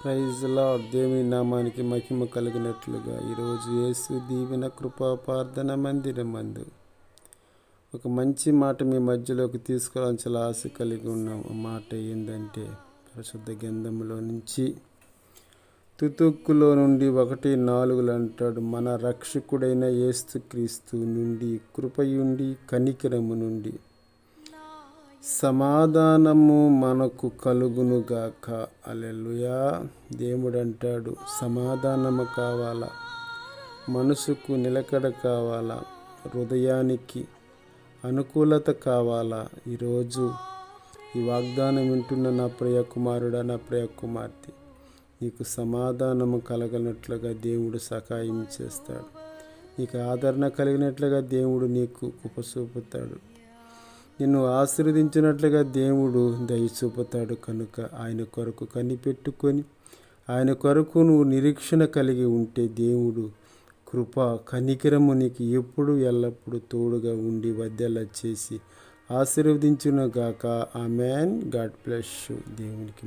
Praise lord. దేవుని నామానికి మహిమ కలిగినట్లుగా ఈరోజు యేసు దీవెన కృపా ప్రార్థన మందిరమందు ఒక మంచి మాట మీ మధ్యలోకి తీసుకురావాలని చాలా ఆశ కలిగి ఉన్నాం. ఆ మాట ఏంటంటే పరిశుద్ధ గ్రంథంలో నుంచి తుతుక్కులో నుండి 1:4 అంటాడు, మన రక్షకుడైన యేసుక్రీస్తు నుండి కృపయుండి కనికరము నుండి సమాధానము మనకు కలుగునుగాక. హల్లెలూయా. దేవుడు అంటాడు, సమాధానము కావాలా, మనసుకు నిలకడ కావాలా, హృదయానికి అనుకూలత కావాలా. ఈరోజు ఈ వాగ్దానం వింటున్న నా ప్రియ కుమారుడా, నా ప్రియ కుమార్తె, నీకు సమాధానము కలగనట్లుగా దేవుడు సహాయం చేస్తాడు. నీకు ఆదరణ కలిగినట్లుగా దేవుడు నీకు కృప చూపుతాడు. నిన్ను ఆశీర్వదించినట్లుగా దేవుడు దయ చూపుతాడు. కనుక ఆయన కొరకు కనిపెట్టుకొని ఆయన కొరకు నువ్వు నిరీక్షణ కలిగి ఉంటే దేవుడు కృప కనికరము నీకు ఎప్పుడు ఎల్లప్పుడూ తోడుగా ఉండి వద్దెలా చేసి ఆశీర్వదించునుగాక. ఆమేన్. God bless you. దేవునికి